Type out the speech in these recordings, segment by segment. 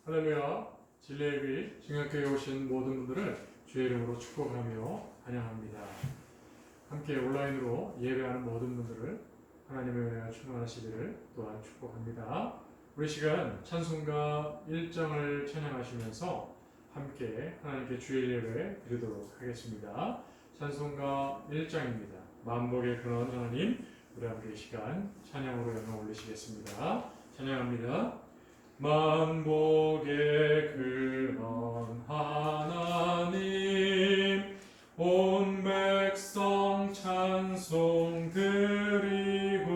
할렐루야. 진리예비 증학교에 오신 모든 분들을 주의 이름으로 축복하며 환영합니다. 함께 온라인으로 예배하는 모든 분들을 하나님의 은혜가 충만하시기를 또한 축복합니다. 우리 시간 찬송가 1장을 찬양하시면서 함께 하나님께 주의 예배 드리도록 하겠습니다. 찬송가 1장입니다. 만복의 근원 하나님, 우리 함께 이 시간 찬양으로 영광 올리시겠습니다. 찬양합니다. 만복의 근원 하나님, 온 백성 찬송 드리고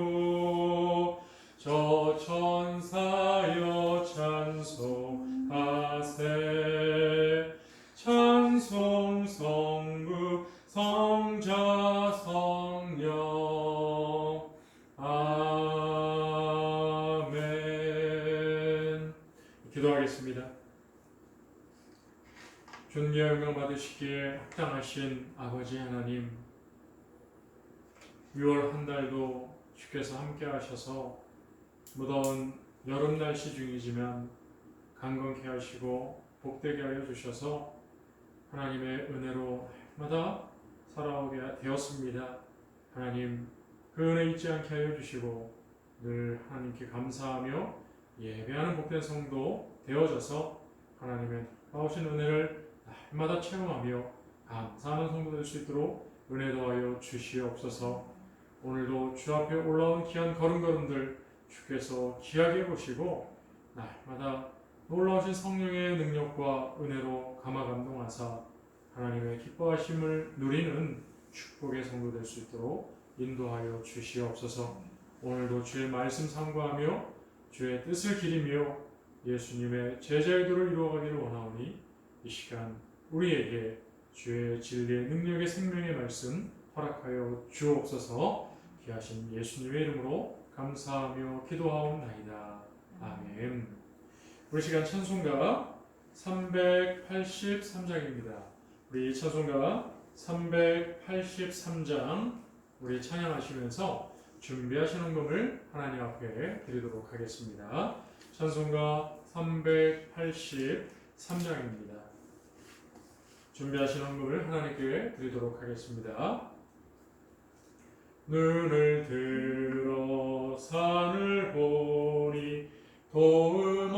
저 천사여 찬송하세. 찬송 성부 성자 성령 아멘. 기도하겠습니다. 존귀 영광 받으시기에 합당하신 아버지 하나님, 6월 한 달도 주께서 함께 하셔서 무더운 여름 날씨 중이지만 강건케 하시고 복되게 하여 주셔서 하나님의 은혜로 날마다 살아오게 되었습니다. 하나님, 그 은혜 잊지 않게 하여 주시고 늘 하나님께 감사하며 예배하는 복된 성도 되어져서 하나님의 나오신 은혜를 날마다 체험하며 감사하는 성도 될 수 있도록 은혜 더하여 주시옵소서. 오늘도 주 앞에 올라온 귀한 걸음걸음들 주께서 귀하게 보시고 날마다 놀라우신 성령의 능력과 은혜로 감화 감동하사 하나님의 기뻐하심을 누리는 축복의 성도 될 수 있도록 인도하여 주시옵소서. 오늘도 주의 말씀 삼가하며 주의 뜻을 기리며 예수님의 제자의 도를 이루어가기를 원하오니 이 시간 우리에게 주의 진리의 능력의 생명의 말씀 허락하여 주옵소서. 귀하신 예수님의 이름으로 감사하며 기도하옵나이다. 아멘. 우리 시간 찬송가 383장입니다. 우리 찬송가 383장 우리 찬양하시면서 준비하신 헌금을 하나님 앞에 드리도록 하겠습니다. 찬송가 383장입니다. 준비하신 헌금을 하나님께 드리도록 하겠습니다. 눈을 들어 산을 보니 도움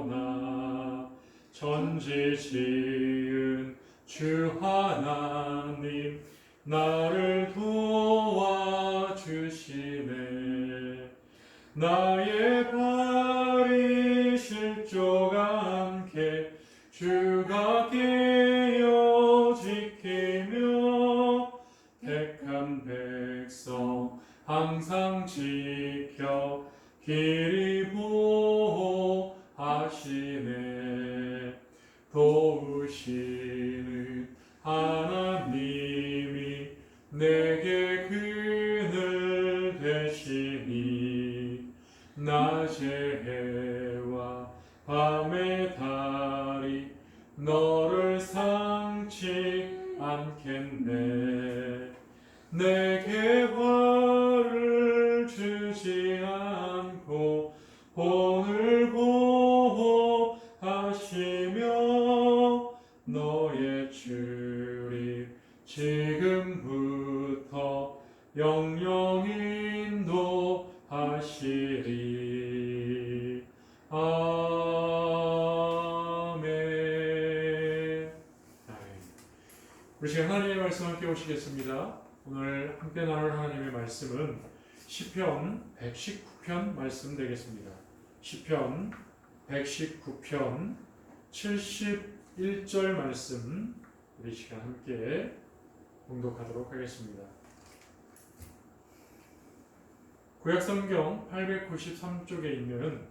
어디서나 천지 지은 주 하나님 나를 도와주시네. 나의 발이 실족 않게 주가 깨어 지키며 택한 백성 항상 지켜 길이 보호하시네. 도우시는 하나님이 내게 그늘 되시니 낮의 해와 밤의 달이 너를 상치 않겠네. 내게 화를 주지 않고 본을 보호하시며 너의 출입 지금부터 영영 인도하시리. 아멘. 우리 시간 하나님의 말씀 함께 오시겠습니다. 오늘 함께 나눌 하나님의 말씀은 시편 119편 말씀 되겠습니다. 시편 119편 71절 말씀 우리 시간 함께 봉독하도록 하겠습니다. 구약성경 893쪽에 있는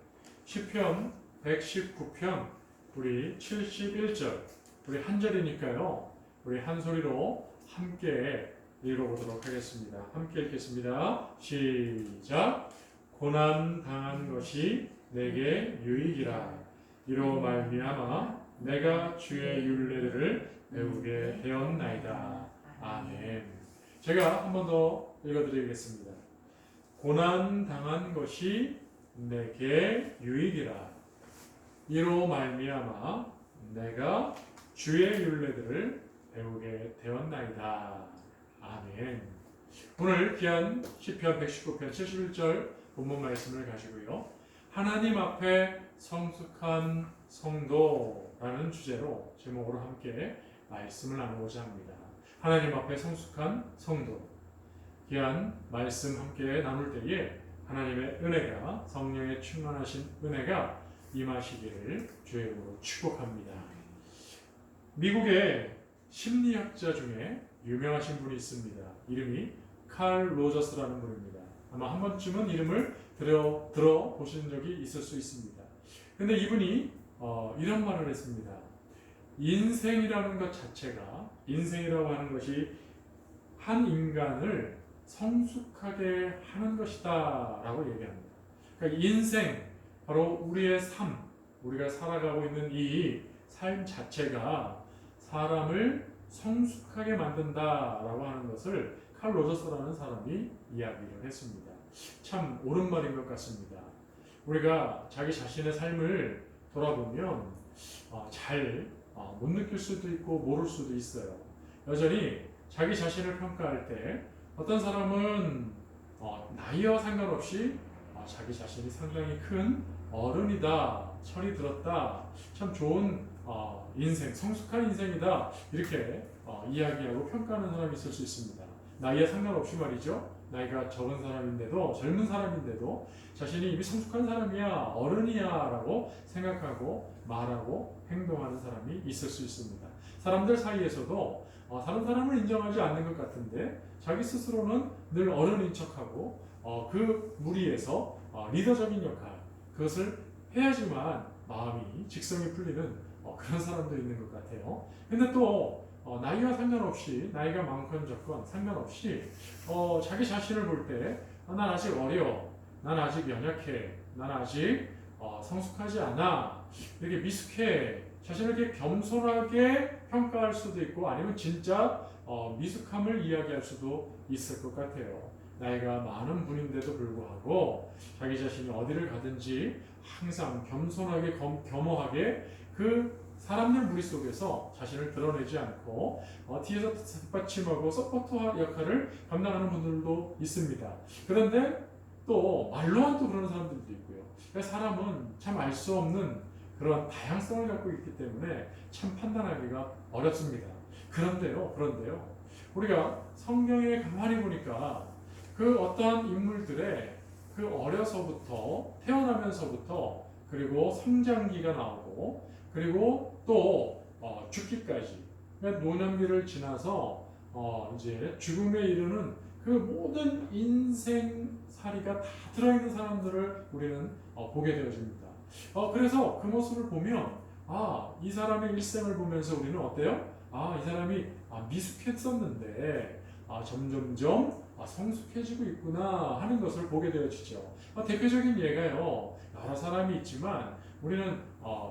시편 119편 우리 71절, 우리 한 절이니까요. 우리 한 소리로 함께 읽어보도록 하겠습니다. 함께 읽겠습니다. 시작. 고난 당한 것이 내게 유익이라. 이로 말미암아 내가 주의 율례를 배우게 되었나이다. 아멘. 제가 한 번 더 읽어드리겠습니다. 고난 당한 것이 내게 유익이라. 이로 말미암아 내가 주의 율례들을 배우게 되었나이다. 아멘. 오늘 귀한 시편 119편 71절 본문 말씀을 가지고요. 하나님 앞에 성숙한 성도라는 주제로 제목으로 함께 말씀을 나누고자 합니다. 하나님 앞에 성숙한 성도. 귀한 말씀 함께 나눌 때에 하나님의 은혜가, 성령의 충만하신 은혜가 임하시기를 주의 이름으로 축복합니다. 미국의 심리학자 중에 유명하신 분이 있습니다. 이름이 칼 로저스라는 분입니다. 아마 한 번쯤은 이름을 들어보신 적이 있을 수 있습니다. 근데 이분이 이런 말을 했습니다. 인생이라는 것 자체가, 인생이라고 하는 것이 한 인간을 성숙하게 하는 것이다 라고 얘기합니다. 그러니까 인생, 바로 우리의 삶, 우리가 살아가고 있는 이 삶 자체가 사람을 성숙하게 만든다라고 하는 것을 칼 로저스라는 사람이 이야기를 했습니다. 참 옳은 말인 것 같습니다. 우리가 자기 자신의 삶을 돌아보면 잘 못 느낄 수도 있고 모를 수도 있어요. 여전히 자기 자신을 평가할 때 어떤 사람은 나이와 상관없이 자기 자신이 상당히 큰 어른이다, 철이 들었다, 참 좋은 인생, 성숙한 인생이다 이렇게 이야기하고 평가하는 사람이 있을 수 있습니다. 나이에 상관없이 말이죠. 나이가 적은 사람인데도, 젊은 사람인데도 자신이 이미 성숙한 사람이야, 어른이야 라고 생각하고 말하고 행동하는 사람이 있을 수 있습니다. 사람들 사이에서도 다른 사람을 인정하지 않는 것 같은데 자기 스스로는 늘 어른인 척하고 그 무리에서 리더적인 역할, 그것을 해야지만 마음이 직성이 풀리는 그런 사람도 있는 것 같아요. 근데 또 나이와 상관없이, 나이가 많건 적건 상관없이 자기 자신을 볼 때 난 아직 어려, 난 아직 연약해, 난 아직 성숙하지 않아, 이렇게 미숙해, 자신을 이렇게 겸손하게 평가할 수도 있고 아니면 진짜 미숙함을 이야기할 수도 있을 것 같아요. 나이가 많은 분인데도 불구하고 자기 자신이 어디를 가든지 항상 겸손하게 겸허하게 그 사람들 무리 속에서 자신을 드러내지 않고 뒤에서 뒷받침하고 서포터 역할을 감당하는 분들도 있습니다. 그런데 또 말로만 또 그러는 사람들도 있고요. 사람은 참 알 수 없는 그런 다양성을 갖고 있기 때문에 참 판단하기가 어렵습니다. 그런데요, 우리가 성경에 가만히 보니까 그 어떠한 인물들의 그 어려서부터, 태어나면서부터, 그리고 성장기가 나오고, 그리고 또 죽기까지, 그러니까 노년기를 지나서 이제 죽음에 이르는 그 모든 인생살이가 다 들어있는 사람들을 우리는 보게 되어집니다. 그래서 그 모습을 보면 이 사람의 일생을 보면서 우리는 어때요? 이 사람이 미숙했었는데 점점점 성숙해지고 있구나 하는 것을 보게 되어지죠. 대표적인 예가요, 여러 사람이 있지만 우리는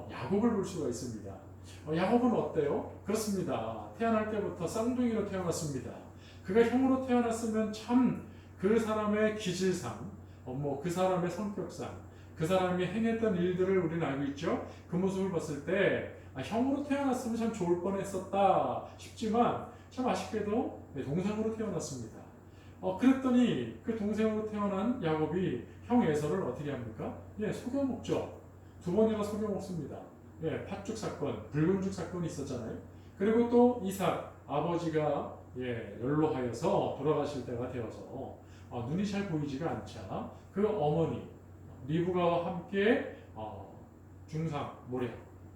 야곱을 볼 수가 있습니다. 야곱은 어때요? 그렇습니다. 태어날 때부터 쌍둥이로 태어났습니다. 그가 형으로 태어났으면 참 그 사람의 기질상, 그 사람의 성격상, 그 사람이 행했던 일들을 우리는 알고 있죠. 그 모습을 봤을 때 형으로 태어났으면 참 좋을 뻔했었다 싶지만 참 아쉽게도 동생으로 태어났습니다. 그랬더니 그 동생으로 태어난 야곱이 형 에서를 어떻게 합니까? 속여 먹죠. 2번이나 속여 먹습니다. 팥죽 사건, 붉은 죽 사건이 있었잖아요. 그리고 또 이삭, 아버지가 연로하여서 돌아가실 때가 되어서 눈이 잘 보이지가 않자 그 어머니 리브가와 함께 중상, 모략,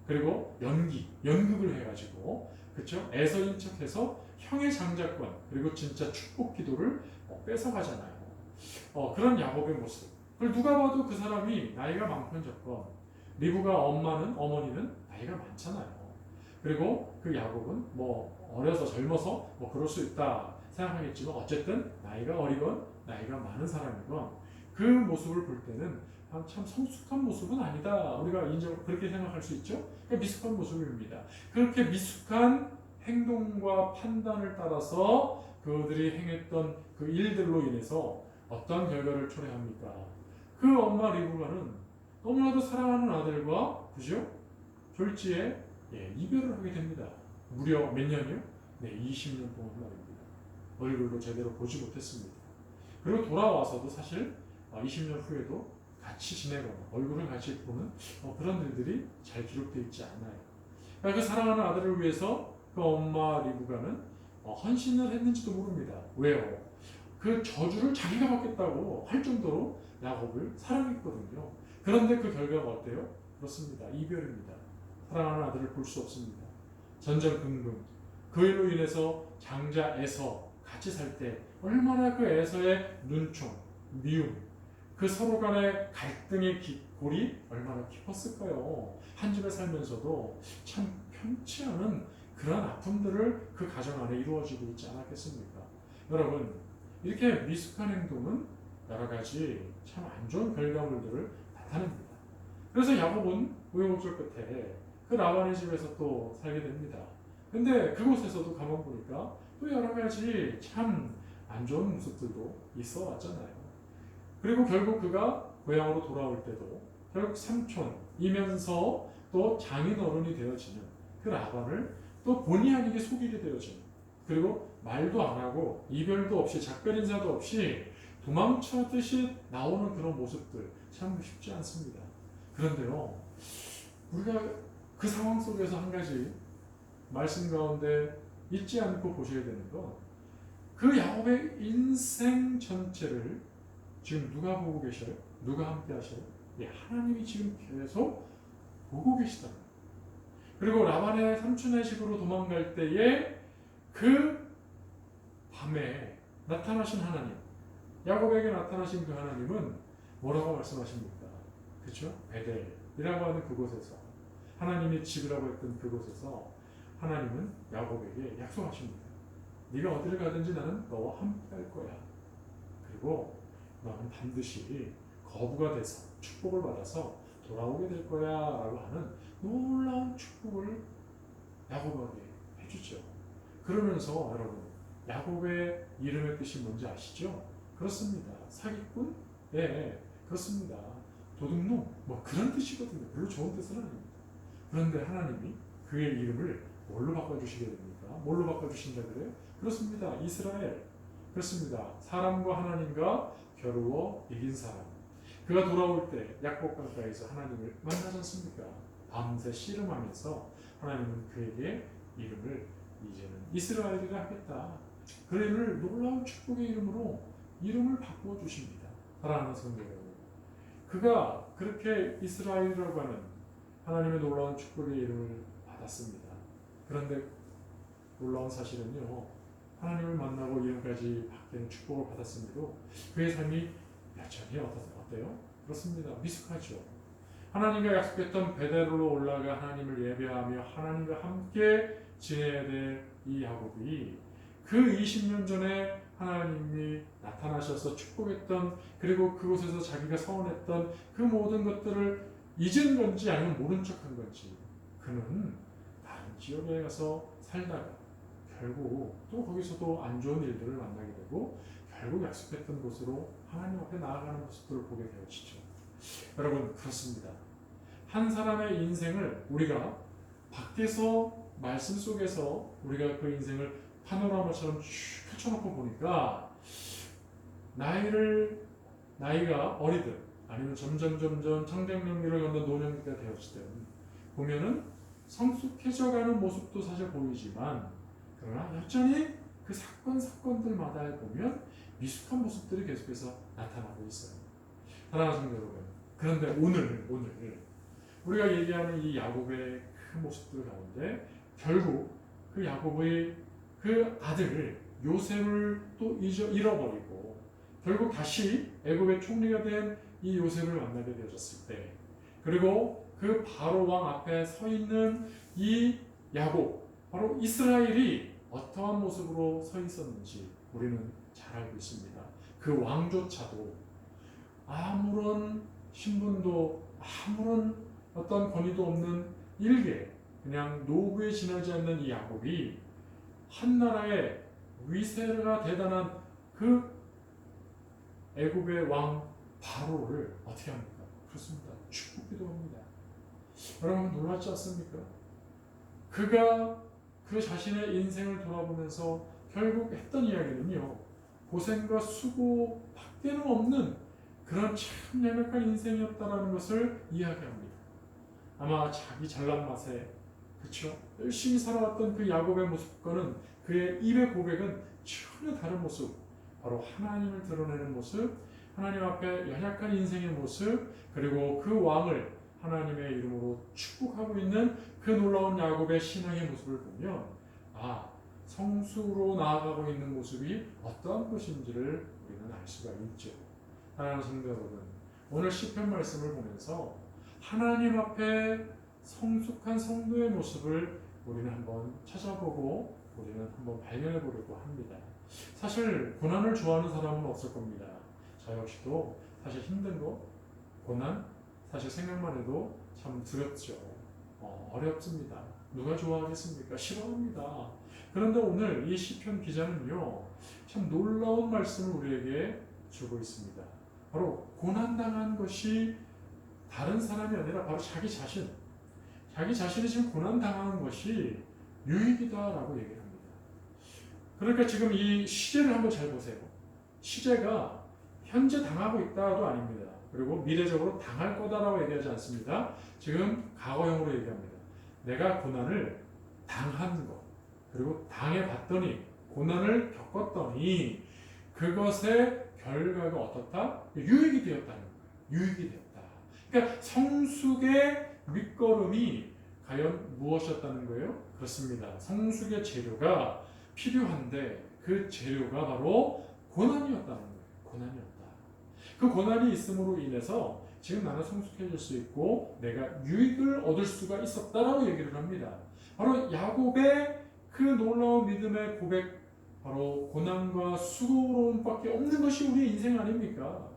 그리고 연극을 해가지고, 그쵸? 에서인 척해서 형의 장자권, 그리고 진짜 축복 기도를 뺏어가잖아요. 그런 야곱의 모습. 그걸 누가 봐도 그 사람이 나이가 많건 적건, 리브가 어머니는 나이가 많잖아요. 그리고 그 야곱은 어려서 젊어서 그럴 수 있다 생각하겠지만 어쨌든 나이가 어리건 나이가 많은 사람이건 그 모습을 볼 때는 참 성숙한 모습은 아니다. 우리가 그렇게 생각할 수 있죠. 그러니까 미숙한 모습입니다. 그렇게 미숙한 행동과 판단을 따라서 그들이 행했던 그 일들로 인해서 어떤 결과를 초래합니까? 그 엄마 리브가는 너무나도 사랑하는 아들과 그죠? 졸지에 이별을 하게 됩니다. 무려 몇 년이요? 네, 20년 동안 말입니다. 얼굴도 제대로 보지 못했습니다. 그리고 돌아와서도 사실 20년 후에도 같이 지내거나 얼굴을 같이 보는 그런 일들이 잘 기록되어 있지 않아요. 그러니까 그 사랑하는 아들을 위해서 그 엄마 리브가는 헌신을 했는지도 모릅니다. 왜요? 그 저주를 자기가 받겠다고 할 정도로 야곱을 사랑했거든요. 그런데 그 결과가 어때요? 그렇습니다. 이별입니다. 사랑하는 아들을 볼 수 없습니다. 전전긍긍. 그 일로 인해서 장자 에서 같이 살 때 얼마나 그 에서의 눈총, 미움, 그 서로 간의 갈등의 골이 얼마나 깊었을까요? 한 집에 살면서도 참 편치 않은 그런 아픔들을 그 가정 안에 이루어지고 있지 않았겠습니까? 여러분, 이렇게 미숙한 행동은 여러 가지 참 안 좋은 결과물들을 나타냅니다. 그래서 야곱은 우여곡절 끝에 그 라반의 집에서 또 살게 됩니다. 근데 그곳에서도 가만 보니까 또 여러 가지 참 안 좋은 모습들도 있어 왔잖아요. 그리고 결국 그가 고향으로 돌아올 때도 결국 삼촌이면서 또 장인어른이 되어지는 그 라반을 또 본의 아니게 속이게 되어지는, 그리고 말도 안 하고 이별도 없이 작별 인사도 없이 도망쳐듯이 나오는 그런 모습들 참 쉽지 않습니다. 그런데요, 우리가 그 상황 속에서 한 가지 말씀 가운데 잊지 않고 보셔야 되는 건, 그 야곱의 인생 전체를 지금 누가 보고 계셔요? 누가 함께 하셔요? 하나님이 지금 계속 보고 계시다는 거예요. 그리고 라반의 삼촌의 집으로 도망갈 때에 그 밤에 나타나신 하나님, 야곱에게 나타나신 그 하나님은 뭐라고 말씀하십니까? 그렇죠? 베델이라고 하는 그곳에서, 하나님의 집이라고 했던 그곳에서 하나님은 야곱에게 약속하십니다. 네가 어디를 가든지 나는 너와 함께 할 거야. 그리고 너는 반드시 거부가 돼서 축복을 받아서 돌아오게 될 거야 라고 하는 놀라운 축복을 야곱에게 해주죠. 그러면서 여러분, 야곱의 이름의 뜻이 뭔지 아시죠? 그렇습니다. 사기꾼? 그렇습니다. 도둑놈? 그런 뜻이거든요. 별로 좋은 뜻은 아닙니다. 그런데 하나님이 그의 이름을 뭘로 바꿔주시게 됩니까? 뭘로 바꿔주신다 그래요? 그렇습니다. 이스라엘. 그렇습니다. 사람과 하나님과 겨루어 이긴 사람. 그가 돌아올 때 약복 강가에서 하나님을 만나지 않습니까? 밤새 씨름하면서 하나님은 그에게 이름을 이제는 이스라엘이라 하겠다. 그 이름을 놀라운 축복의 이름으로 이름을 바꾸어 주십니다. 사랑하는 성도 여러분, 그가 그렇게 이스라엘이라고 하는 하나님의 놀라운 축복의 이름을 받았습니다. 그런데 놀라운 사실은요, 하나님을 만나고 이름까지 받기는 축복을 받았음에도 그의 삶이 여전히 어때요? 그렇습니다. 미숙하죠. 하나님과 약속했던 베델로 올라가 하나님을 예배하며 하나님과 함께 지내야 될 이 야곱이 그 20년 전에 하나님이 나타나셔서 축복했던, 그리고 그곳에서 자기가 서원했던 그 모든 것들을 잊은 건지 아니면 모른 척한 건지, 그는 다른 지역에 가서 살다가 결국 또 거기서도 안 좋은 일들을 만나게 되고 결국 약속했던 곳으로 하나님 앞에 나아가는 모습들을 보게 되어지죠. 여러분, 그렇습니다. 한 사람의 인생을 우리가 밖에서 말씀 속에서 우리가 그 인생을 파노라마처럼 쭉 펼쳐놓고 보니까 나이가 어리든 아니면 점점 청정년기를 건너 노년기가 되었을 때는 보면은 성숙해져가는 모습도 사실 보이지만, 그러나 여전히 그 사건들마다 보면 미숙한 모습들이 계속해서 나타나고 있어요. 사랑하는 성도 여러분, 그런데 오늘 우리가 얘기하는 이 야곱의 그 모습들 가운데 결국 그 야곱의 그 아들 요셉을 또 잃어버리고 결국 다시 애굽의 총리가 된 이 요셉을 만나게 되어졌을 때, 그리고 그 바로 왕 앞에 서 있는 이 야곱, 바로 이스라엘이 어떠한 모습으로 서 있었는지 우리는 잘 알고 있습니다. 그 왕조차도 아무런 신분도 아무런 어떤 권위도 없는 일개 그냥 노구에 지나지 않는 이 야곱이 한 나라의 위세가 대단한 그 애굽의 왕 바로를 어떻게 합니까? 그렇습니다. 축복기도 합니다. 여러분 놀랍지 않습니까? 그가 그 자신의 인생을 돌아보면서 결국 했던 이야기는요, 고생과 수고 밖에는 없는 그런 참 연약한 인생이었다라는 것을 이야기합니다. 아마 자기 잘난 맛에, 그쵸? 열심히 살아왔던 그 야곱의 모습과는 그의 입의 고백은 전혀 다른 모습, 바로 하나님을 드러내는 모습, 하나님 앞에 연약한 인생의 모습, 그리고 그 왕을 하나님의 이름으로 축복하고 있는 그 놀라운 야곱의 신앙의 모습을 보면, 성수로 나아가고 있는 모습이 어떠한 것인지를 우리는 알 수가 있죠. 사랑하는 성도 여러분, 오늘 시편 말씀을 보면서 하나님 앞에 성숙한 성도의 모습을 우리는 한번 찾아보고 우리는 한번 발견해 보려고 합니다. 사실 고난을 좋아하는 사람은 없을 겁니다. 저 역시도 사실 힘든 거, 고난, 사실 생각만 해도 참 두렵죠. 어렵습니다. 누가 좋아하겠습니까? 싫어합니다. 그런데 오늘 이 시편 기자는요, 참 놀라운 말씀을 우리에게 주고 있습니다. 바로 고난당한 것이 다른 사람이 아니라 바로 자기 자신이 지금 고난당하는 것이 유익이다라고 얘기를 합니다. 그러니까 지금 이 시제를 한번 잘 보세요. 시제가 현재 당하고 있다도 아닙니다. 그리고 미래적으로 당할 거다라고 얘기하지 않습니다. 지금 과거형으로 얘기합니다. 내가 고난을 당한 것, 그리고 당해봤더니, 고난을 겪었더니 그것의 결과가 어떻다? 유익이 되었다는 거예요. 유익이 되었다. 그러니까 성숙의 밑거름이 과연 무엇이었다는 거예요? 그렇습니다. 성숙의 재료가 필요한데 그 재료가 바로 고난이었다는 거예요. 고난이었다. 그 고난이 있음으로 인해서 지금 나는 성숙해질 수 있고 내가 유익을 얻을 수가 있었다라고 얘기를 합니다. 바로 야곱의 그 놀라운 믿음의 고백, 바로 고난과 수고로움밖에 없는 것이 우리의 인생 아닙니까?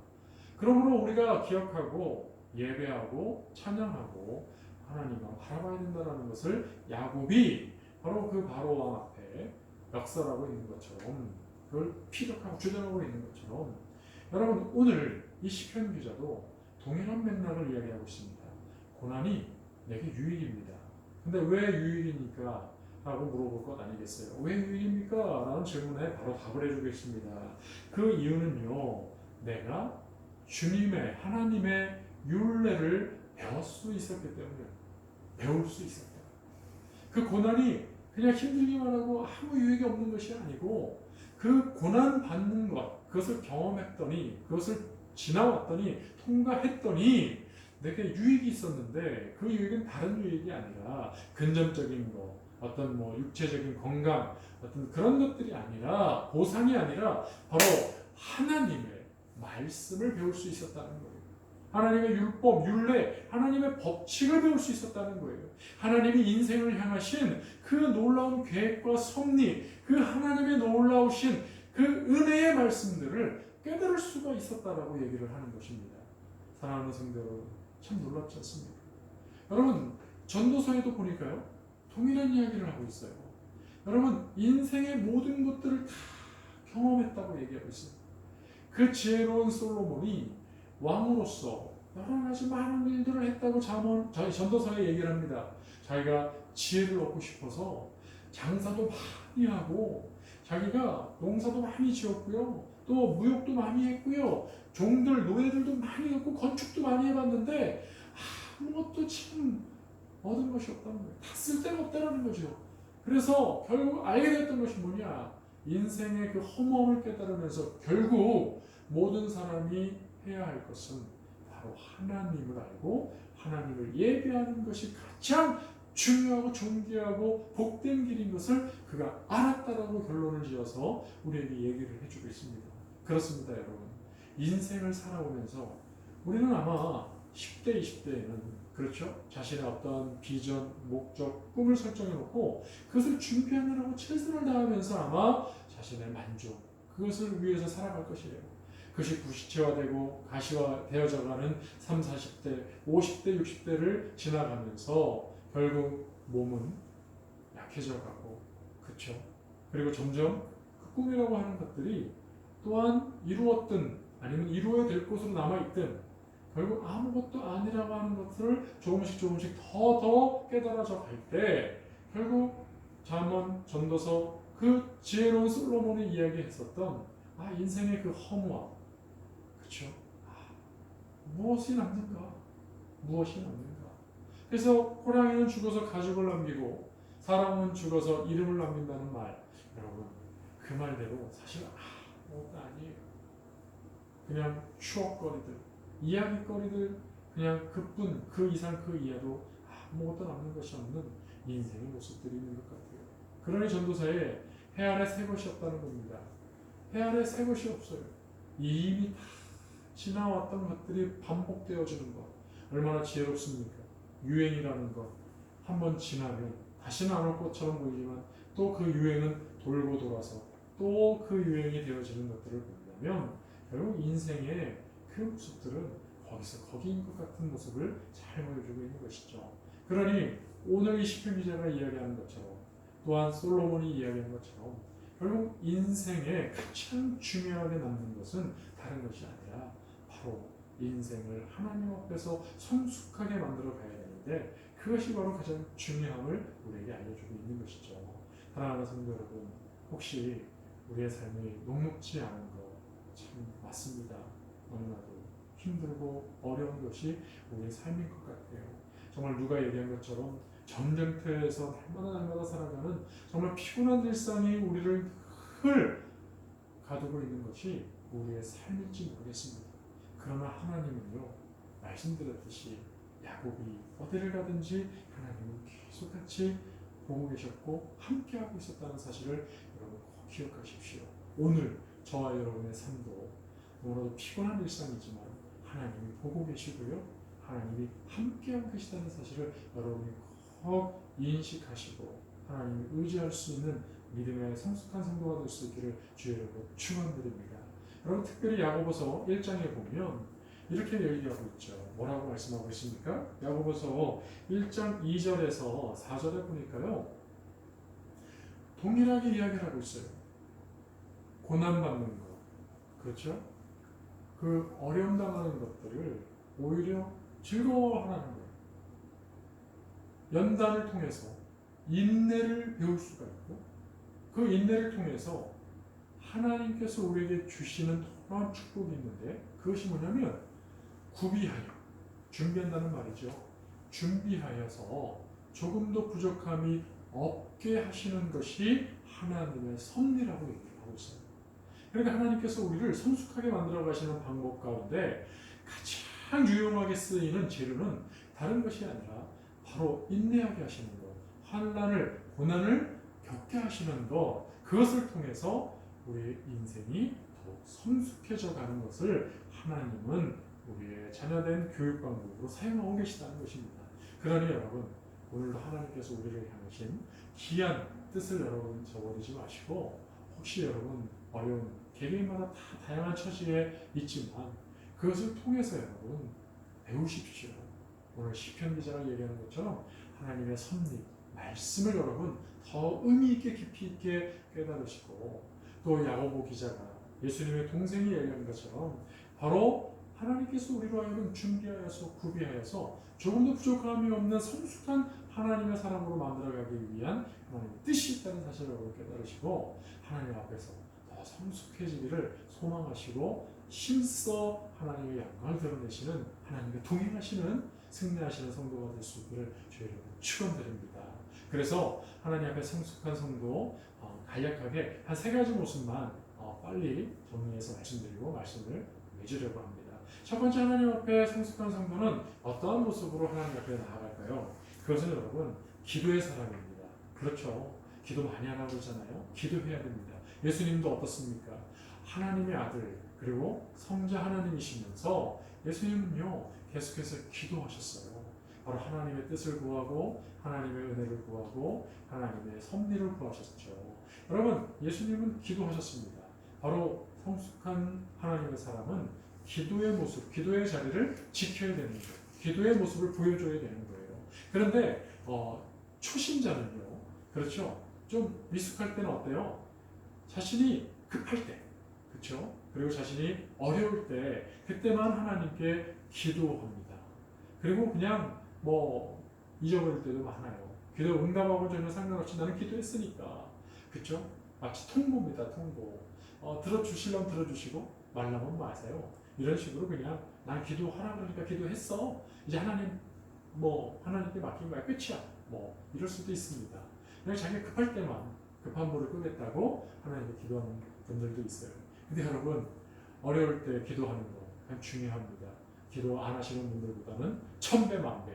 그러므로 우리가 기억하고 예배하고 찬양하고 하나님을 바라봐야 된다는 것을 야곱이 바로 그 바로왕 앞에 역설하고 있는 것처럼, 그걸 피력하고 주장하고 있는 것처럼, 여러분 오늘 이 시편 기자도 동일한 맥락을 이야기하고 있습니다. 고난이 내게 유익입니다. 근데 왜 유익입니까? 라고 물어볼 것 아니겠어요? 왜 유익입니까? 라는 질문에 바로 답을 해주겠습니다. 그 이유는요, 내가 주님의, 하나님의 율례를 배울 수 있었기 때문에, 배울 수 있었다. 그 고난이 그냥 힘들기만 하고 아무 유익이 없는 것이 아니고, 그 고난 받는 것, 그것을 경험했더니, 그것을 지나왔더니, 통과했더니 내게 유익이 있었는데, 그 유익은 다른 유익이 아니라 근점적인 것, 어떤 육체적인 건강, 어떤 그런 것들이 아니라, 보상이 아니라 바로 하나님의 말씀을 배울 수 있었다는 거예요. 하나님의 율법, 율례, 하나님의 법칙을 배울 수 있었다는 거예요. 하나님이 인생을 향하신 그 놀라운 계획과 섭리, 그 하나님의 놀라우신 그 은혜의 말씀들을 깨달을 수가 있었다라고 얘기를 하는 것입니다. 사랑하는 성도 여러분, 참 놀랍지 않습니까? 여러분, 전도서에도 보니까요, 동일한 이야기를 하고 있어요. 여러분, 인생의 모든 것들을 다 경험했다고 얘기하고 있어요. 그 지혜로운 솔로몬이 왕으로서 여러 가지 많은 일들을 했다고 저희 전도서에 얘기를 합니다. 자기가 지혜를 얻고 싶어서 장사도 많이 하고, 자기가 농사도 많이 지었고요, 또 무역도 많이 했고요, 종들, 노예들도 많이 했고, 건축도 많이 해봤는데 아무것도 참 얻은 것이 없다는 거예요. 다 쓸데가 없다는 거죠. 그래서 결국 알게 됐던 것이 뭐냐? 인생의 그 허무함을 깨달으면서 결국 모든 사람이 해야 할 것은 바로 하나님을 알고 하나님을 예배하는 것이 가장 중요하고 존귀하고 복된 길인 것을 그가 알았다라고 결론을 지어서 우리에게 얘기를 해주고 있습니다. 그렇습니다, 여러분. 인생을 살아오면서 우리는 아마 10대, 20대에는 그렇죠? 자신의 어떤 비전, 목적, 꿈을 설정해놓고 그것을 준비하느라고 최선을 다하면서 아마 자신의 만족, 그것을 위해서 살아갈 것이에요. 그것이 구시체화되고 가시화되어져가는 30, 40대, 50대, 60대를 지나가면서 결국 몸은 약해져가고, 그렇죠? 그리고 점점 그 꿈이라고 하는 것들이 또한 이루었든 아니면 이루어야 될 곳으로 남아있든 결국 아무것도 아니라고 하는 것들을 조금씩 더 깨달아져 갈 때 결국 잠언 전도서 그 지혜로운 솔로몬이 이야기했었던 인생의 그 허무함, 그렇죠? 무엇이 남는가? 무엇이 남는가? 그래서 호랑이는 죽어서 가죽을 남기고 사람은 죽어서 이름을 남긴다는 말, 여러분 그 말대로 사실 아무것도 아니에요. 그냥 추억거리들, 이야기거리들, 그냥 그뿐, 그 이상 그 이하도 아무것도 남는 것이 없는 인생의 모습들이 있는 것 같아요. 그러니 전도서에 해 아래 새 것이 없다는 겁니다. 해 아래 새 것이 없어요. 이미 다 지나왔던 것들이 반복되어지는 것, 얼마나 지혜롭습니까? 유행이라는 것, 한번 지나면 다시는 안 올 것처럼 보이지만 또 그 유행은 돌고 돌아서 또 그 유행이 되어지는 것들을 본다면 결국 인생의 그 모습들은 거기서 거기인 것 같은 모습을 잘 보여주고 있는 것이죠. 그러니 오늘 이 시편 기자가 이야기하는 것처럼 또한 솔로몬이 이야기하는 것처럼 결국 인생에 가장 중요하게 남는 것은 다른 것이 아니라 바로 인생을 하나님 앞에서 성숙하게 만들어 가야 되는데 그것이 바로 가장 중요함을 우리에게 알려주고 있는 것이죠. 사랑하는 성도 여러분, 혹시 우리의 삶이 녹록지 않은 거 참 맞습니다. 너무나도 힘들고 어려운 것이 우리의 삶인 것 같아요. 정말 누가 얘기한 것처럼 전쟁터에서 날마다 살아가는 정말 피곤한 일상이 우리를 늘 가두고 있는 것이 우리의 삶일지 모르겠습니다. 그러나 하나님은요, 말씀드렸듯이 야곱이 어디를 가든지 하나님은 계속같이 보고 계셨고 함께하고 있었다는 사실을 여러분 꼭 기억하십시오. 오늘 저와 여러분의 삶도 너무나도 피곤한 일상이지만 하나님이 보고 계시고요, 하나님이 함께하고 계시다는 사실을 여러분이 꼭 인식하시고 하나님을 의지할 수 있는 믿음의 성숙한 성도가 될 수 있기를 주의 이름으로 축원드립니다. 여러분 특별히 야고보서 1장에 보면 이렇게 얘기하고 있죠. 뭐라고 말씀하고 있습니까? 야고보서 1장 2절에서 4절에 보니까요, 동일하게 이야기를 하고 있어요. 고난받는 것, 그렇죠? 그 어려움 당하는 것들을 오히려 즐거워하는 거예요. 연단을 통해서 인내를 배울 수가 있고 그 인내를 통해서 하나님께서 우리에게 주시는 놀라운 축복이 있는데 그것이 뭐냐면 구비하여, 준비한다는 말이죠. 준비하여서 조금도 부족함이 없게 하시는 것이 하나님의 섭리라고 얘기를 하고 있어요. 그러니까 하나님께서 우리를 성숙하게 만들어 가시는 방법 가운데 가장 유용하게 쓰이는 재료는 다른 것이 아니라 바로 인내하게 하시는 것, 환난을, 고난을 겪게 하시는 것, 그것을 통해서 우리의 인생이 더욱 성숙해져 가는 것을 하나님은 우리의 자녀된 교육 방법으로 사용하고 계시다는 것입니다. 그러니 여러분, 오늘도 하나님께서 우리를 향하신 귀한 뜻을 여러분 저버리지 마시고, 혹시 여러분 어려운 개개인마다 다 다양한 처지에 있지만 그것을 통해서 여러분 배우십시오. 오늘 시편 기자가 얘기하는 것처럼 하나님의 섭리, 말씀을 여러분 더 의미 있게 깊이 있게 깨달으시고, 또 야고보 기자가 예수님의 동생이 얘기한 것처럼 바로 하나님께서 우리로 하여금 준비하여서 구비하여서 조금도 부족함이 없는 성숙한 하나님의 사람으로 만들어가기 위한 하나님의 뜻이 있다는 사실을 여러분 깨달으시고 하나님 앞에서 더 성숙해지기를 소망하시고 힘써 하나님의 영광을 드러내시는, 하나님과 동행하시는 승리하시는 성도가 될 수 있기를 주의 이름으로 축원드립니다. 그래서 하나님 앞에 성숙한 성도, 간략하게 한 3가지 모습만 빨리 정리해서 말씀드리고 말씀을 맺으려고 합니다. 첫 번째, 하나님 앞에 성숙한 성도는 어떠한 모습으로 하나님 앞에 나아갈까요? 그것은 여러분 기도의 사람입니다. 그렇죠? 기도 많이 하라고 그러잖아요. 기도해야 됩니다. 예수님도 어떻습니까? 하나님의 아들 그리고 성자 하나님이시면서 예수님은요 계속해서 기도하셨어요. 바로 하나님의 뜻을 구하고 하나님의 은혜를 구하고 하나님의 섭리를 구하셨죠. 여러분, 예수님은 기도하셨습니다. 바로 성숙한 하나님의 사람은 기도의 모습, 기도의 자리를 지켜야 되는 거예요. 기도의 모습을 보여줘야 되는 거예요. 그런데 초신자는요, 그렇죠? 좀 미숙할 때는 어때요? 자신이 급할 때, 그렇죠? 그리고 자신이 어려울 때 그때만 하나님께 기도합니다. 그리고 그냥 뭐 잊어버릴 때도 많아요. 기도 응답하고 전혀 상관없이 나는 기도했으니까. 그쵸? 마치 통보입니다. 통보. 들어주시려면 들어주시고 말라면 마세요. 이런 식으로 그냥 난 기도하라 그러니까 기도했어. 이제 하나님 하나님께 맡긴 거야. 끝이야. 이럴 수도 있습니다. 그냥 자기가 급할 때만 급한 불을 끄겠다고 하나님께 기도하는 분들도 있어요. 근데 여러분 어려울 때 기도하는 거 참 중요합니다. 기도 안 하시는 분들보다는 1000배, 1000배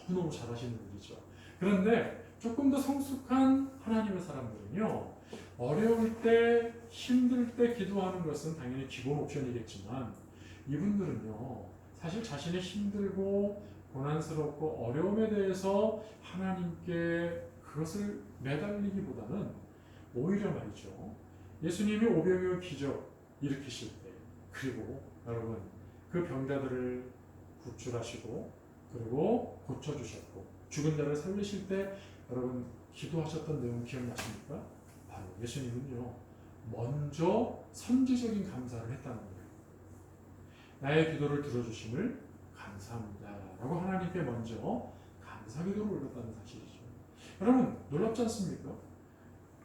너무너무 잘하시는 분이죠. 그런데 조금 더 성숙한 하나님의 사람들은요, 어려울 때, 힘들 때 기도하는 것은 당연히 기본 옵션이겠지만 이분들은요, 사실 자신의 힘들고 고난스럽고 어려움에 대해서 하나님께 그것을 매달리기보다는 오히려 말이죠, 예수님이 오병이어 기적 일으키실 때, 그리고 여러분 그 병자들을 구출하시고 그리고 고쳐주셨고 죽은 자를 살리실 때 여러분 기도하셨던 내용 기억나십니까? 바로 예수님은요, 먼저 선지적인 감사를 했다는 거예요. 나의 기도를 들어주심을 감사합니다 라고 하나님께 먼저 감사기도를 올렸다는 사실이죠. 여러분 놀랍지 않습니까?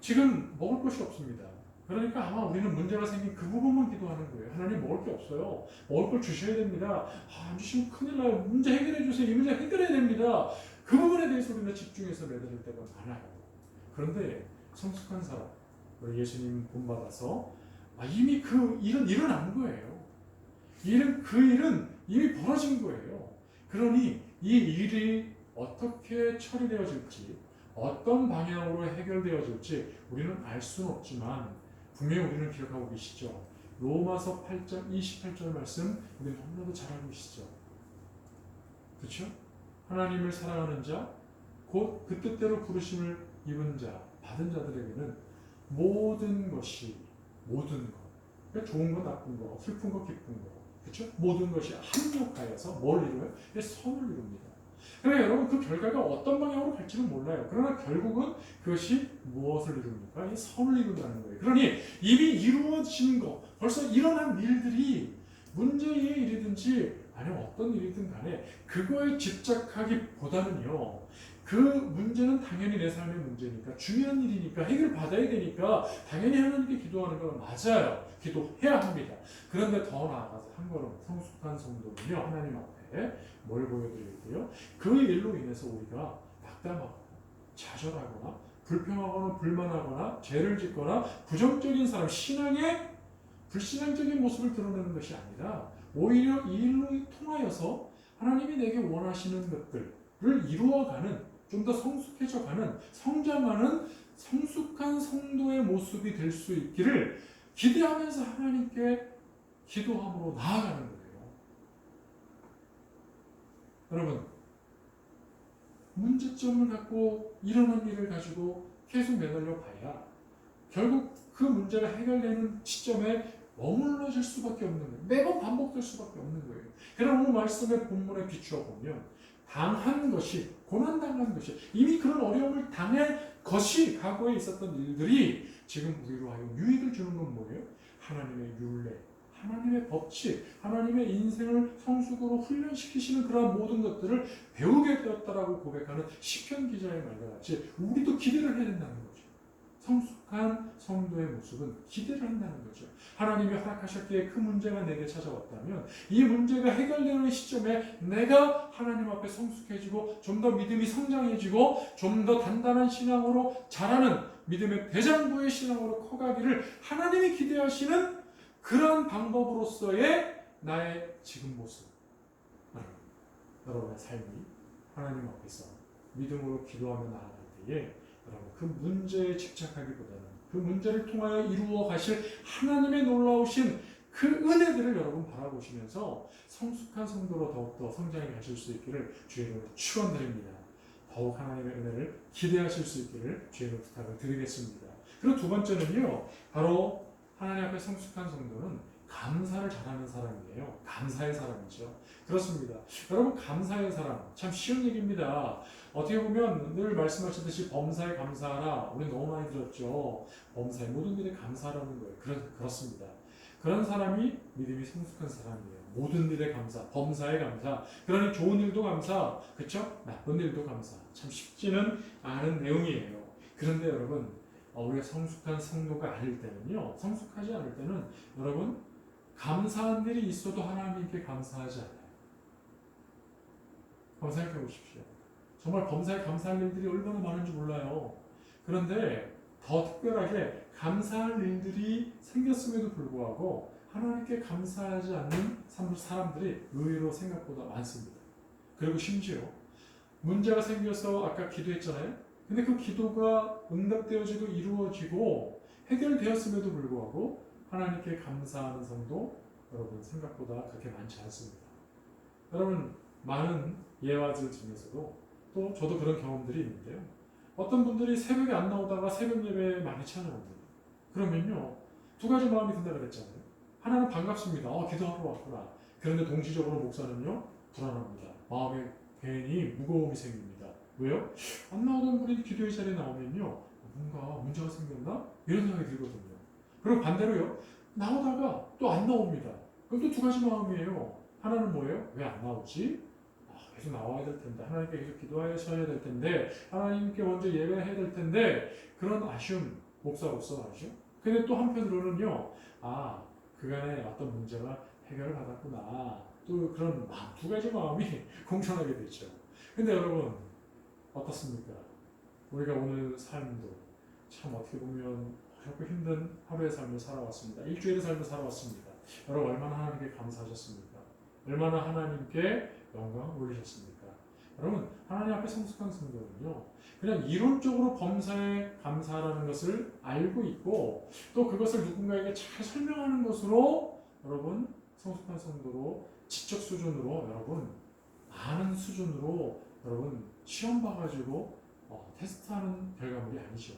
지금 먹을 것이 없습니다. 그러니까 아마 우리는 문제가 생긴 그 부분만 기도하는 거예요. 하나님 먹을 게 없어요. 먹을 걸 주셔야 됩니다. 안 주시면 큰일 나요. 문제 해결해 주세요. 이 문제 해결해야 됩니다. 그 부분에 대해서 우리는 집중해서 매달릴 때가 많아요. 그런데 성숙한 사람, 예수님 본받아서 이미 그 일은 일어난 거예요. 그 일은 이미 벌어진 거예요. 그러니 이 일이 어떻게 처리되어질지, 어떤 방향으로 해결되어질지 우리는 알 수는 없지만 분명히 우리는 기억하고 계시죠. 로마서 8장 28절 말씀 우리는 너무나도 잘 알고 계시죠. 그렇죠? 하나님을 사랑하는 자, 곧 그 뜻대로 부르심을 입은 자, 받은 자들에게는 모든 것이, 모든 것, 그러니까 좋은 거, 나쁜 거, 슬픈 거, 기쁜 거, 그렇죠? 모든 것이 합력하여서 뭘 이루어요? 선을 이룹니다. 그러니까 여러분 그 결과가 어떤 방향으로 갈지는 몰라요. 그러나 결국은 그것이 무엇을 이룹니까? 이 선을 이룬다는 거예요. 그러니 이미 이루어진 거, 벌써 일어난 일들이 문제의 일이든지 아니면 어떤 일이든 간에 그거에 집착하기보다는요, 그 문제는 당연히 내 삶의 문제니까 중요한 일이니까 해결받아야 되니까 당연히 하나님께 기도하는 건 맞아요. 기도해야 합니다. 그런데 더 나아가서 한 걸음 성숙한 성도는요, 하나님 앞에 뭘 보여드릴게요? 그 일로 인해서 우리가 낙담하거나 좌절하거나 불평하거나 불만하거나 죄를 짓거나 부정적인 사람, 신앙의 불신앙적인 모습을 드러내는 것이 아니라 오히려 이 일로 통하여서 하나님이 내게 원하시는 것들을 이루어가는, 좀 더 성숙해져가는, 성장하는 성숙한 성도의 모습이 될 수 있기를 기대하면서 하나님께 기도함으로 나아가는 거예요. 여러분, 문제점을 갖고 일어난 일을 가지고 계속 매달려 봐야 결국 그 문제가 해결되는 시점에 머물러질 수밖에 없는 거예요. 매번 반복될 수밖에 없는 거예요. 그럼 오늘 말씀의 본문에 비추어 보면 당한 것이, 고난당한 것이, 이미 그런 어려움을 당한 것이 과거에 있었던 일들이 지금 우리로 하여금 유익을 주는 건 뭐예요? 하나님의 율례, 하나님의 법칙, 하나님의 인생을 성숙으로 훈련시키시는 그러한 모든 것들을 배우게 되었다라고 고백하는 시편 기자의 말과 같이 우리도 기대를 해야 된다는 거죠. 성숙한 성도의 모습은 기대를 한다는 거죠. 하나님이 허락하셨기에 그 문제가 내게 찾아왔다면 이 문제가 해결되는 시점에 내가 하나님 앞에 성숙해지고 좀 더 믿음이 성장해지고 좀 더 단단한 신앙으로 자라는 믿음의 대장부의 신앙으로 커가기를 하나님이 기대하시는 그런 방법으로서의 나의 지금 모습, 여러분의 삶이 하나님 앞에서 믿음으로 기도하며 나아갈 때에 여러분 그 문제에 집착하기보다는 그 문제를 통하여 이루어 가실 하나님의 놀라우신 그 은혜들을 여러분 바라보시면서 성숙한 성도로 더욱더 성장해 가실 수 있기를 주의 이름으로 축원드립니다. 더욱 하나님의 은혜를 기대하실 수 있기를 주의 이름으로 부탁을 드리겠습니다. 그리고 두 번째는요, 바로 하나님 앞에 성숙한 성도는 감사를 잘하는 사람이에요. 감사의 사람이죠. 그렇습니다. 여러분, 감사의 사람 참 쉬운 얘기입니다. 어떻게 보면 늘 말씀하셨듯이 범사에 감사하라, 우리 너무 많이 들었죠. 범사에 모든 일에 감사하라는 거예요. 그렇습니다. 그런 사람이 믿음이 성숙한 사람이에요. 모든 일에 감사, 범사에 감사. 그러니 좋은 일도 감사, 그쵸? 나쁜 일도 감사. 참 쉽지는 않은 내용이에요. 그런데 여러분, 우리가 성숙한 성도가 아닐 때는요, 성숙하지 않을 때는 여러분, 감사한 일이 있어도 하나님께 감사하지 않아요. 한번 생각해 보십시오. 정말 범사에 감사할 일들이 얼마나 많은지 몰라요. 그런데 더 특별하게 감사할 일들이 생겼음에도 불구하고 하나님께 감사하지 않는 사람들이 의외로 생각보다 많습니다. 그리고 심지어 문제가 생겨서 아까 기도했잖아요. 근데 그 기도가 응답되어지고 이루어지고 해결되었음에도 불구하고 하나님께 감사하는 성도 여러분 생각보다 그렇게 많지 않습니다. 여러분 많은 예화들 중에서도 또 저도 그런 경험들이 있는데요. 어떤 분들이 새벽에 안 나오다가 새벽 예배에 많이 찾아옵니다. 그러면요 두 가지 마음이 든다 그랬잖아요. 하나는 반갑습니다. 기도하러 왔구나. 그런데 동시적으로 목사는요 불안합니다. 마음에 괜히 무거움이 생깁니다. 왜요? 안 나오던 분이 기도의 자리에 나오면요 뭔가 문제가 생겼나? 이런 생각이 들거든요. 그리고 반대로요 나오다가 또 안 나옵니다. 그럼 또 두 가지 마음이에요. 하나는 뭐예요? 왜 안 나오지? 계속 나와야 될 텐데 하나님께 계속 기도하셔야 될 텐데 하나님께 먼저 예배해야 될 텐데 그런 아쉬움 목사로서 말이죠. 근데 또 한편으로는요 그간에 어떤 문제가 해결을 받았구나 또 그런 두 가지 마음이 공존하게 되죠. 근데 여러분 어떻습니까? 우리가 오늘 삶도 참 어떻게 보면 어렵고 힘든 하루의 삶을 살아왔습니다. 일주일의 삶을 살아왔습니다. 여러분 얼마나 하나님께 감사하셨습니까? 얼마나 하나님께 영광을 올리셨습니까? 여러분 하나님 앞에 성숙한 성도는요 그냥 이론적으로 범사에 감사라는 것을 알고 있고 또 그것을 누군가에게 잘 설명하는 것으로 여러분 성숙한 성도로 지적 수준으로 여러분 아는 수준으로 여러분 시험 봐가지고 테스트하는 결과물이 아니죠.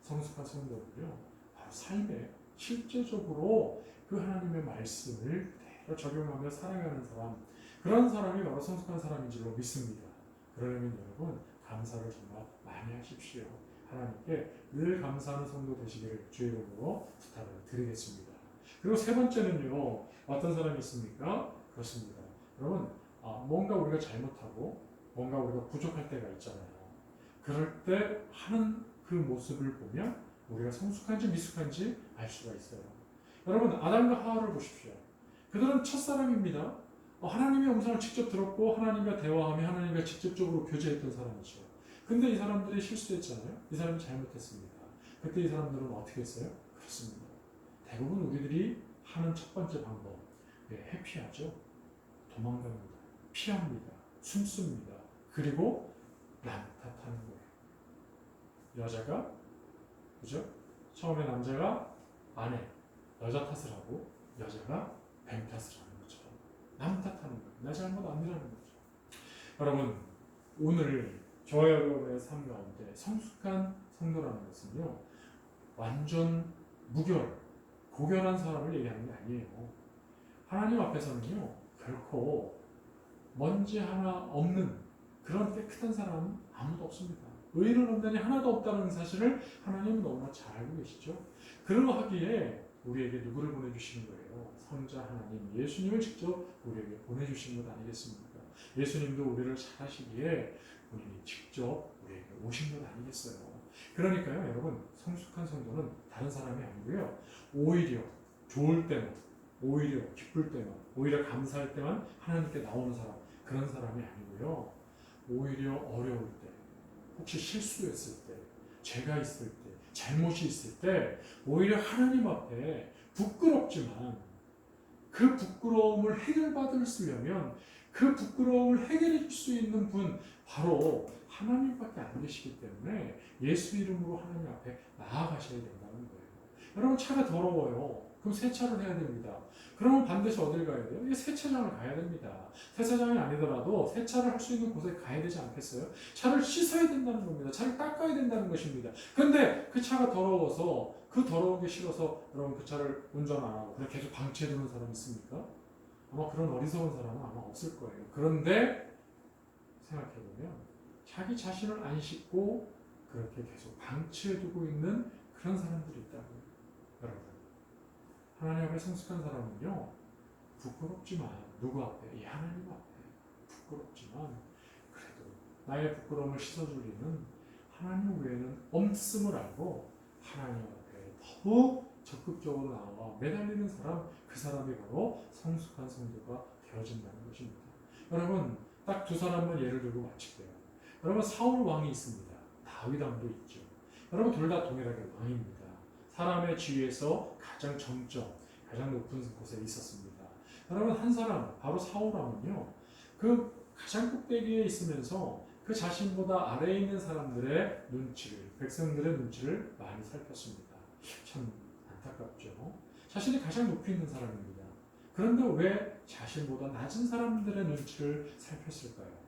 성숙한 성도는요 바로 삶에 실제적으로 그 하나님의 말씀을 그대로 적용하며 살아가는 사람 그런 사람이 바로 성숙한 사람인 줄로 믿습니다. 그러려면 여러분 감사를 정말 많이 하십시오. 하나님께 늘 감사하는 성도 되시기를 주의 이름으로 부탁을 드리겠습니다. 그리고 세 번째는요 어떤 사람이 있습니까? 그렇습니다. 여러분 뭔가 우리가 잘못하고 뭔가 우리가 부족할 때가 있잖아요. 그럴 때 하는 그 모습을 보면 우리가 성숙한지 미숙한지 알 수가 있어요. 여러분 아담과 하와를 보십시오. 그들은 첫사람입니다. 하나님의 음성을 직접 들었고 하나님과 대화하며 하나님과 직접적으로 교제했던 사람이죠. 근데 이 사람들이 실수했잖아요. 이 사람이 잘못했습니다. 그때 이 사람들은 어떻게 했어요? 그렇습니다. 대부분 우리들이 하는 첫 번째 방법 회피하죠. 도망갑니다. 피합니다. 숨습니다. 그리고 남 탓하는 거예요. 여자가 그죠? 처음에 남자가 아내 여자 탓을 하고 여자가 뱀 탓을 하는 것처럼 남 탓하는 거예요. 내 잘못 아니라는 거죠. 여러분 오늘 저와 여러분의 삶 가운데 성숙한 성도라는 것은요 완전 고결한 사람을 얘기하는 게 아니에요. 하나님 앞에서는요 결코 먼지 하나 없는 그런 깨끗한 사람은 아무도 없습니다. 의인은 없다니 하나도 없다는 사실을 하나님은 너무나 잘 알고 계시죠. 그러하기에 우리에게 누구를 보내주시는 거예요? 성자 하나님 예수님을 직접 우리에게 보내주신 것 아니겠습니까? 예수님도 우리를 잘하시기에 본인이 직접 우리에게 오신 것 아니겠어요? 그러니까요 여러분 성숙한 성도는 다른 사람이 아니고요 오히려 좋을 때만 오히려 기쁠 때만 오히려 감사할 때만 하나님께 나오는 사람 그런 사람이 아니고요 오히려 어려울 때 혹시 실수했을 때 죄가 있을 때 잘못이 있을 때 오히려 하나님 앞에 부끄럽지만 그 부끄러움을 해결받으려면 그 부끄러움을 해결해 줄 수 있는 분 바로 하나님밖에 안 계시기 때문에 예수 이름으로 하나님 앞에 나아가셔야 된다는 거예요. 여러분 차가 더러워요. 그럼 세차를 해야 됩니다. 그러면 반드시 어딜 가야 돼요? 세차장을 가야 됩니다. 세차장이 아니더라도 세차를 할 수 있는 곳에 가야 되지 않겠어요? 차를 씻어야 된다는 겁니다. 차를 닦아야 된다는 것입니다. 그런데 그 차가 더러워서 그 더러운 게 싫어서 여러분 그 차를 운전 안 하고 그냥 계속 방치해두는 사람 있습니까? 아마 그런 어리석은 사람은 아마 없을 거예요. 그런데 생각해보면 자기 자신을 안 씻고 그렇게 계속 방치해두고 있는 그런 사람들이 있다고요. 여러분 하나님 앞에 성숙한 사람은요, 부끄럽지만 누구 앞에? 이 하나님 앞에 부끄럽지만 그래도 나의 부끄러움을 씻어주리는 하나님 외에는 없음을 알고 하나님 앞에 더욱 적극적으로 나와 매달리는 사람, 그 사람이 바로 성숙한 성도가 되어진다는 것입니다. 여러분, 딱 두 사람만 예를 들고 마칠게요. 여러분, 사울 왕이 있습니다. 다윗 왕도 있죠. 여러분, 둘 다 동일하게 왕입니다. 사람의 지위에서 가장 정점, 가장 높은 곳에 있었습니다. 여러분, 한 사람, 바로 사울 왕은요, 그 가장 꼭대기에 있으면서 그 자신보다 아래에 있는 사람들의 눈치를, 백성들의 눈치를 많이 살폈습니다. 참 안타깝죠. 자신이 가장 높이 있는 사람입니다. 그런데 왜 자신보다 낮은 사람들의 눈치를 살폈을까요?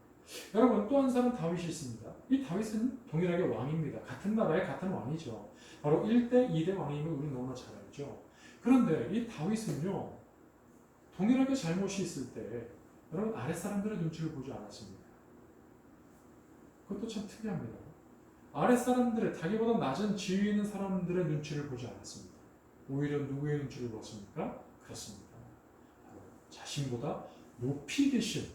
여러분, 또 한 사람 다윗이 있습니다. 이 다윗은 동일하게 왕입니다. 같은 나라의 같은 왕이죠. 바로 1대 2대 왕임을 우리 너무나 잘 알죠. 그런데 이 다윗은요, 동일하게 잘못이 있을 때 여러분, 아랫사람들의 눈치를 보지 않았습니다. 그것도 참 특이합니다. 아랫사람들의, 자기보다 낮은 지위에 있는 사람들의 눈치를 보지 않았습니다. 오히려 누구의 눈치를 보았습니까? 그렇습니다. 자신보다 높이 계신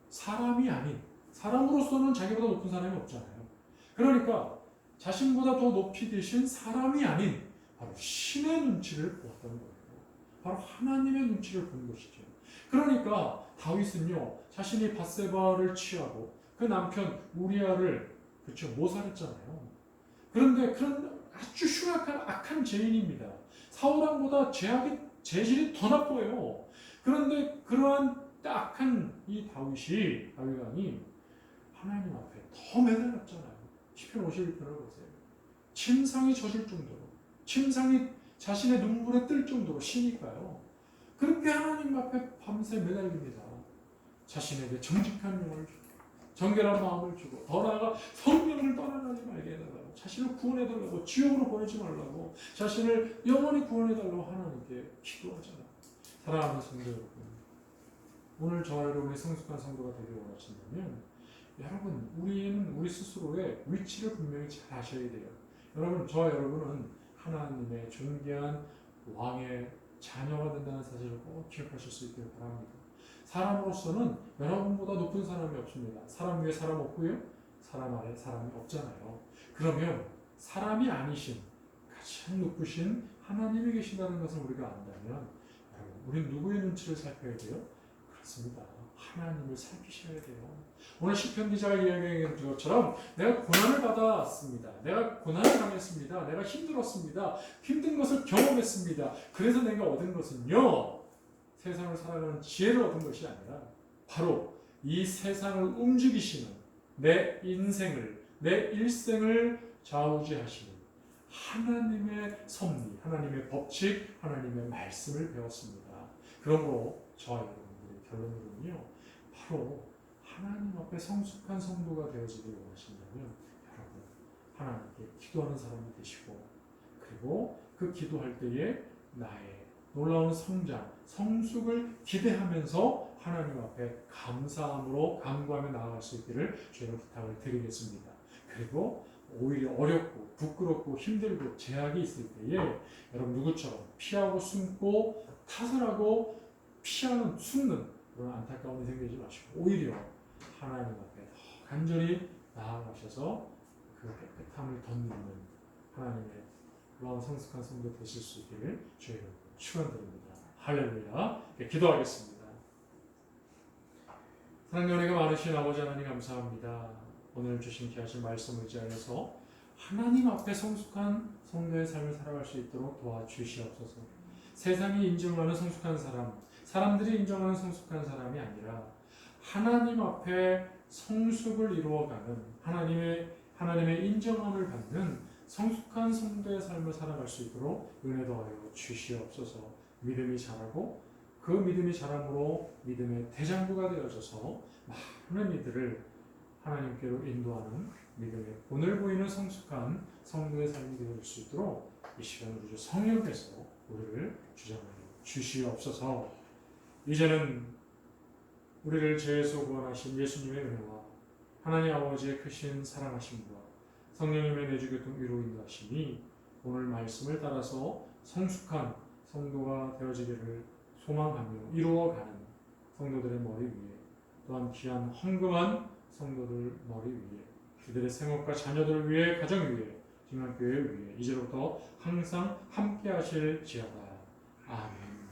사람이 아닌, 사람으로서는 자기보다 높은 사람이 없잖아요. 그러니까 자신보다 더 높이 계신 사람이 아닌 바로 신의 눈치를 보았다는 거예요. 바로 하나님의 눈치를 본 것이죠. 그러니까 다윗은요, 자신이 밧세바를 취하고 그 남편 우리아를 모살했잖아요. 그런데 그런 아주 흉악한 악한 죄인입니다. 사울왕보다 죄질이 더 나빠요. 그런데 그러한 악한 이 다윗 왕이 하나님 앞에 더 매달렸잖아요. 시편 51편을 보세요. 침상이 젖을 정도로, 침상이 자신의 눈물에 뜰 정도로 쉬니까요. 그렇게 하나님 앞에 밤새 매달립니다. 자신에게 정직한 영을 주고, 정결한 마음을 주고, 더 나아가 성령을 떠나가지 말게 해달라고, 자신을 구원해달라고, 지옥으로 보내지 말라고, 자신을 영원히 구원해달라고 하나님께 기도하잖아요. 사랑하는 성도 여러분, 오늘 저와 여러분이 성숙한 성도가 되길 원하신다면 여러분, 우리는 우리 스스로의 위치를 분명히 잘 아셔야 돼요. 여러분, 저와 여러분은 하나님의 존귀한 왕의 자녀가 된다는 사실을 꼭 기억하실 수 있기를 바랍니다. 사람으로서는 여러분보다 높은 사람이 없습니다. 사람 위에 사람 없고요, 사람 아래 사람이 없잖아요. 그러면 사람이 아니신 가장 높으신 하나님이 계신다는 것을 우리가 안다면 우리는 누구의 눈치를 살펴야 돼요? 그렇습니다. 하나님을 살피셔야 돼요. 오늘 시편 기자가 이야기한 것처럼 내가 고난을 받았습니다. 내가 고난을 당했습니다. 내가 힘들었습니다. 힘든 것을 경험했습니다. 그래서 내가 얻은 것은요, 세상을 살아가는 지혜를 얻은 것이 아니라 바로 이 세상을 움직이시는 내 인생을, 내 일생을 좌우지하시는 하나님의 섭리, 하나님의 법칙, 하나님의 말씀을 배웠습니다. 그러므로 저와 여러분들의 결론으로는요, 바로 하나님 앞에 성숙한 성도가 되어지길 원하신다면 여러분, 하나님께 기도하는 사람이 되시고, 그리고 그 기도할 때에 나의 놀라운 성장, 성숙을 기대하면서 하나님 앞에 감사함으로 간구하며 나아갈 수 있기를 주님을 부탁을 드리겠습니다. 그리고 오히려 어렵고 부끄럽고 힘들고 제약이 있을 때에 여러분, 누구처럼 피하고 숨고 타설하고 피하는, 숨는 그런 안타까움이 생기지 마시고 오히려 하나님 앞에 더 간절히 나아가셔서 그 깨끗함을 덧는 하나님의 놀라운 성숙한 성도 되실 수 있기를 주의 이름으로 축원드립니다. 할렐루야. 기도하겠습니다. 사랑의 은혜가 많으신 아버지 하나님, 감사합니다. 오늘 주신 귀하신 말씀을 의지하여서 하나님 앞에 성숙한 성도의 삶을 살아갈 수 있도록 도와주시옵소서. 세상이 인정하는 성숙한 사람, 사람들이 인정하는 성숙한 사람이 아니라 하나님 앞에 성숙을 이루어가는, 하나님의 인정함을 받는 성숙한 성도의 삶을 살아갈 수 있도록 은혜 더하여 주시옵소서. 믿음이 자라고 그 믿음이 자람으로 믿음의 대장부가 되어져서 많은 이들을 하나님께로 인도하는 믿음의 본을 보이는 성숙한 성도의 삶이 되어질 수 있도록 이 시간 우리 주 성령께서 우리를 주장하여 주시옵소서. 이제는 우리를 죄에서 구원하신 예수님의 은혜와 하나님 아버지의 크신 사랑하심과 성령님의 내주교통 위로 인도하심이 오늘 말씀을 따라서 성숙한 성도가 되어지기를 소망하며 이루어가는 성도들의 머리 위에, 또한 귀한 헌금한 성도들 머리 위에, 그들의 생업과 자녀들을 위해, 가정 위에, 중앙교회 위에 이제로부터 항상 함께 하실지어다. 아멘.